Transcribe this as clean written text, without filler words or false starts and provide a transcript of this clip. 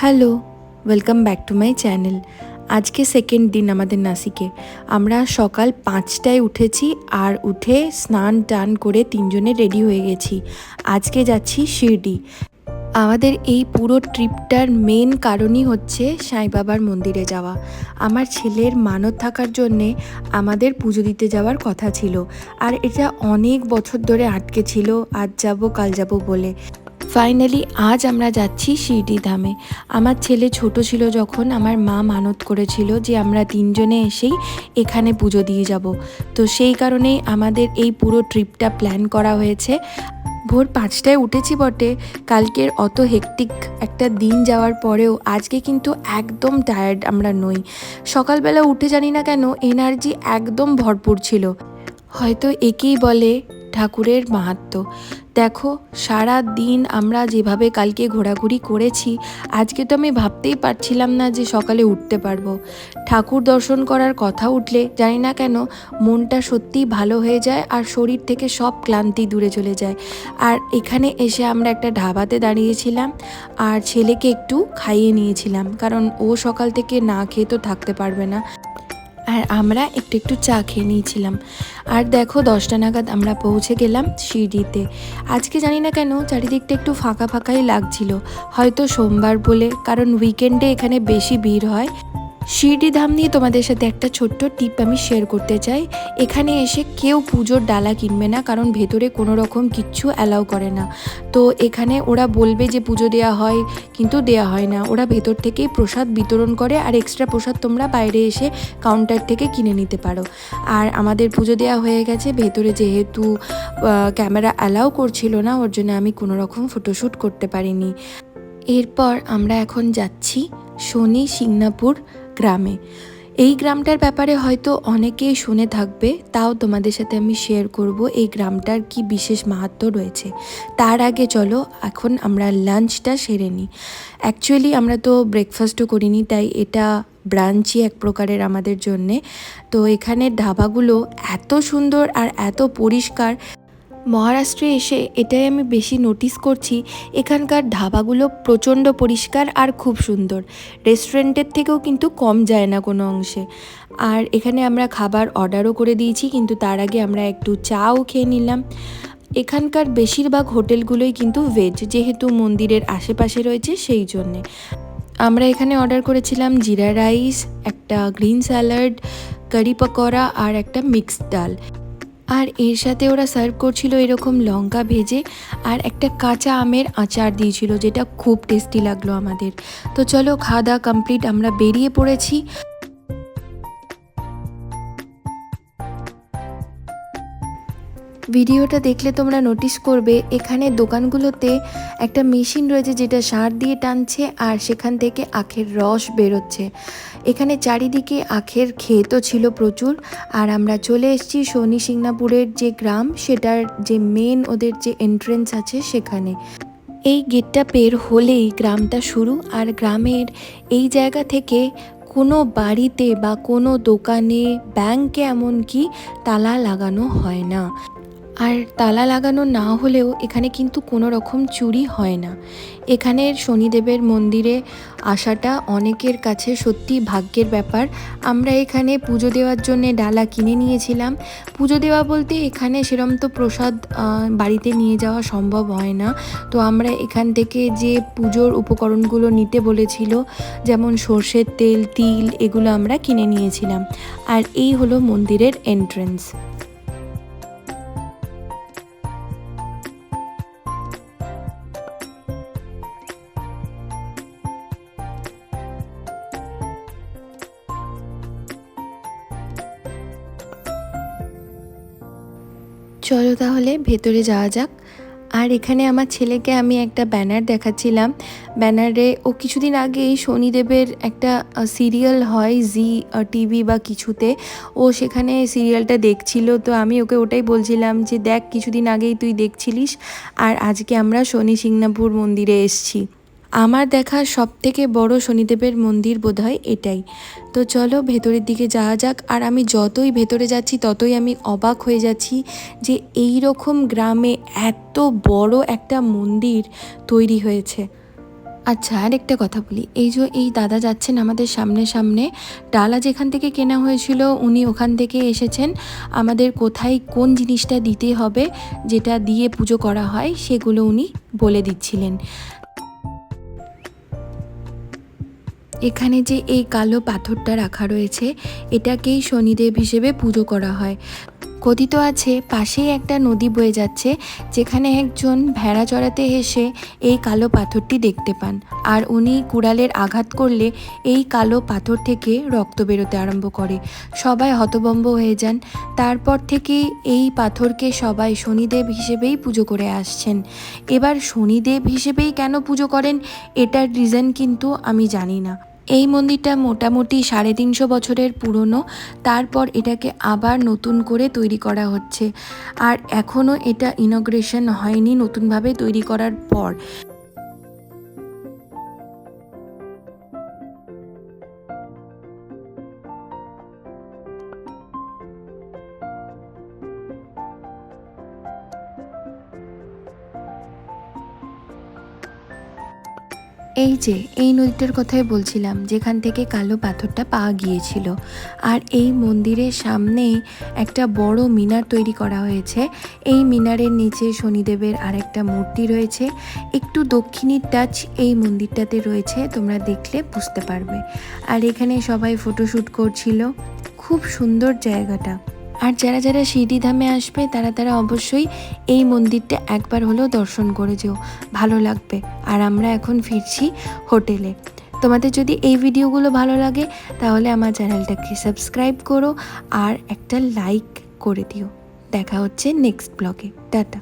Hello, welcome back to my channel. আজকে second দিন আমাদের নাসিকে। আমরা সকাল 5টায় উঠেছি আর উঠে স্নান টান করে তিনজনে রেডি হয়ে গেছি। আজকে যাচ্ছি শিরডি। আমাদের এই পুরো ট্রিপটার মেন কারণই হচ্ছে সাই বাবার মন্দিরে যাওয়া। আমার ছেলের মানত থাকার জন্যে আমাদের পুজো দিতে যাওয়ার কথা ছিল, আর এটা অনেক বছর ধরে আটকে ছিল, আজ যাব কাল যাব বলে। ফাইনালি আজ আমরা যাচ্ছি শিরডি ধামে। আমার ছেলে ছোট ছিল যখন আমার মা মানত করেছিল যে আমরা তিনজনে এসেই এখানে পুজো দিয়ে যাব, তো সেই কারণেই আমাদের এই পুরো ট্রিপটা প্ল্যান করা হয়েছে। ভোর 5টায় উঠেছি বটে, কালকের অত হেকটিক একটা দিন যাওয়ার পরেও আজকে কিন্তু একদম টায়ার্ড আমরা নই। সকালবেলা উঠে জানি না কেন এনার্জি একদম ভরপুর ছিল। হয়তো একেই বলে ঠাকুরের মাহাত্ম্য। দেখো, সারা দিন আমরা যেভাবে কালকে ঘোরাঘুরি করেছি, আজকে তো আমি ভাবতেই পারছিলাম না যে সকালে উঠতে পারবো। ঠাকুর দর্শন করার কথা উঠলে জানি না কেন মনটা সত্যিই ভালো হয়ে যায় আর শরীর থেকে সব ক্লান্তি দূরে চলে যায়। আর এখানে এসে আমরা একটা ধাবাতে দাঁড়িয়েছিলাম আর ছেলেকে একটু খাইয়ে নিয়েছিলাম, কারণ ও সকাল থেকে না খেয়ে তো থাকতে পারবে না। আর আমরা একটু একটু চা খেয়ে নিয়েছিলাম। আর দেখো 10টা নাগাদ আমরা পৌঁছে গেলাম শিরডিতে। আজকে জানি না কেন চারিদিকটা একটু ফাঁকা ফাঁকাই লাগছিল, হয়তো সোমবার বলে, কারণ উইকেন্ডে এখানে বেশি ভিড় হয়। শিরডি ধাম নিয়ে তোমাদের সাথে একটা ছোট্ট টিপ আমি শেয়ার করতে চাই। এখানে এসে কেউ পুজোর ডালা কিনবে না, কারণ ভেতরে কোনো রকম কিচ্ছু অ্যালাউ করে না। তো এখানে ওরা বলবে যে পুজো দেওয়া হয়, কিন্তু দেওয়া হয় না। ওরা ভেতর থেকেই প্রসাদ বিতরণ করে, আর এক্সট্রা প্রসাদ তোমরা বাইরে এসে কাউন্টার থেকে কিনে নিতে পারো। আর আমাদের পুজো দেওয়া হয়ে গেছে। ভেতরে যেহেতু ক্যামেরা অ্যালাউ করছিল না, ওর জন্য আমি কোনো রকম ফটোশ্যুট করতে পারিনি। এরপর আমরা এখন যাচ্ছি শনি সিংনাপুর গ্রামে। এই গ্রামটার ব্যাপারে হয়তো অনেকেই শুনে থাকবে, তাও তোমাদের সাথে আমি শেয়ার করব এই গ্রামটার কি বিশেষ মাহাত্ম্য রয়েছে। তার আগে চলো এখন আমরা লাঞ্চটা সেরে নিই। অ্যাকচুয়ালি আমরা তো ব্রেকফাস্টও করিনি, তাই এটা ব্রাঞ্চই এক প্রকারের আমাদের জন্যে। তো এখানের ধাবাগুলো এত সুন্দর আর এত পরিষ্কার। মহারাষ্ট্রে এসে এটাই আমি বেশি নোটিস করছি, এখানকার ধাবাগুলো প্রচণ্ড পরিষ্কার আর খুব সুন্দর। রেস্টুরেন্টের থেকেও কিন্তু কম যায় না কোনো অংশে। আর এখানে আমরা খাবার অর্ডারও করে দিয়েছি, কিন্তু তার আগে আমরা একটু চাও খেয়ে নিলাম। এখানকার বেশিরভাগ হোটেলগুলোই কিন্তু ভেজ, যেহেতু মন্দিরের আশেপাশে রয়েছে সেই জন্যে। আমরা এখানে অর্ডার করেছিলাম জিরা রাইস, একটা গ্রিন স্যালাড, কারি পকোড়া আর একটা মিক্সড ডাল। আর এর সাথে ওরা সার্ভ করছিল এরকম লঙ্কা ভেজে আর একটা কাঁচা আমের আচার দিয়েছিল, যেটা খুব টেস্টি লাগলো আমাদের। তো চলো, খাওয়া দাওয়া কমপ্লিট, আমরা বেরিয়ে পড়েছি। ভিডিওটা দেখলে তোমরা নোটিস করবে এখানে দোকানগুলোতে একটা মেশিন রয়েছে যেটা সার দিয়ে টানছে আর সেখান থেকে আখের রস বেরোচ্ছে। এখানে চারিদিকে আখের ক্ষেতও ছিল প্রচুর। আর আমরা চলে এসেছি শনি সিংনাপুরের যে গ্রাম, সেটার যে মেন ওদের যে এন্ট্রেন্স আছে সেখানে। এই গেটটা পের হলেই গ্রামটা শুরু। আর গ্রামের এই জায়গা থেকে কোনো বাড়িতে বা কোনো দোকানে, ব্যাংকে এমনকি তালা লাগানো হয় না। আর তালা লাগানো না হলেও এখানে কিন্তু কোনো রকম চুরি হয় না। এখানের শনিদেবের মন্দিরে আসাটা অনেকের কাছে সত্যি ভাগ্যের ব্যাপার। আমরা এখানে পুজো দেওয়ার জন্য ডালা কিনে নিয়েছিলাম। পুজো দেওয়া বলতে এখানে সেরম তো প্রসাদ বাড়িতে নিয়ে যাওয়া সম্ভব হয় না, তো আমরা এখান থেকে যে পুজোর উপকরণগুলো নিতে বলেছিল, যেমন সর্ষের তেল, তিল, এগুলো আমরা কিনে নিয়েছিলাম। আর এই হলো মন্দিরের এন্ট্রেন্স। চলো তাহলে ভেতরে যাওয়া যাক। আর এখানে আমার ছেলেকে আমি একটা ব্যানার দেখাচ্ছিলাম। ব্যানারে ও কিছুদিন আগেই শনিদেবের একটা সিরিয়াল হয় জি টিভি বা কিছুতে, ও সেখানে সিরিয়ালটা দেখছিল। তো আমি ওকে ওটাই বলছিলাম যে দেখ, কিছুদিন আগেই তুই দেখছিলিস আর আজকে আমরা শনি সিংনাপুর মন্দিরে এসছি। আমার দেখা সবথেকে বড় শনিদেবের মন্দির বোধহয় এটাই। তো চলো ভেতরের দিকে যাওয়া যাক। আর আমি যতই ভেতরে যাচ্ছি ততই আমি অবাক হয়ে যাচ্ছি যে এই রকম গ্রামে এত বড় একটা মন্দির তৈরি হয়েছে। আচ্ছা, আরেকটা কথা বলি, এই যে এই দাদা যাচ্ছেন আমাদের সামনে সামনে, ডালা যেখান থেকে কেনা হয়েছিল উনি ওখান থেকে এসেছেন। আমাদের কোথায় কোন জিনিসটা দিতে হবে, যেটা দিয়ে পুজো করা হয়, সেগুলো উনি বলে দিচ্ছিলেন। এখানে যে এই কালো পাথরটা রাখা রয়েছে, এটাকেই শনিদেব হিসেবে পুজো করা হয়। কথিত আছে পাশেই একটা নদী বয়ে যাচ্ছে, যেখানে একজন ভেড়া চড়াতে এসে এই কালো পাথরটি দেখতে পান, আর উনি কুড়ালের আঘাত করলে এই কালো পাথর থেকে রক্ত বেরোতে আরম্ভ করে। সবাই হতভম্ব হয়ে যান। তারপর থেকেই এই পাথরকে সবাই শনিদেব হিসেবেই পুজো করে আসছেন। এবার শনিদেব হিসেবেই কেন পুজো করেন, এটার রিজন কিন্তু আমি জানি না। এই মন্দিরটা মোটামুটি 350 বছরের পুরনো। তারপর এটাকে আবার নতুন করে তৈরি করা হচ্ছে, আর এখনও এটা ইনগ্রেশন হয়নি নতুনভাবে তৈরি করার পর। এই যে এই নদীটার কথাই বলছিলাম, যেখান থেকে কালো পাথরটা পাওয়া গিয়েছিল। আর এই মন্দিরের সামনেই একটা বড় মিনার তৈরি করা হয়েছে। এই মিনারের নিচে শনিদেবের আর একটা মূর্তি রয়েছে। একটু দক্ষিণী টাচ এই মন্দিরটাতে রয়েছে, তোমরা দেখলে বুঝতে পারবে। আর এখানে সবাই ফটোশ্যুট করছিল। খুব সুন্দর জায়গাটা। আর যারা যারা সিদ্ধিধামে আসবে তারা অবশ্যই এই মন্দিরটা একবার হলেও দর্শন করে যেও, ভালো লাগবে। আর আমরা এখন ফিরছি হোটেলে। তোমাদের যদি এই ভিডিওগুলো ভালো লাগে তাহলে আমার চ্যানেলটাকে সাবস্ক্রাইব করো আর একটা লাইক করে দিও। দেখা হচ্ছে নেক্সট ব্লগে। টাটা।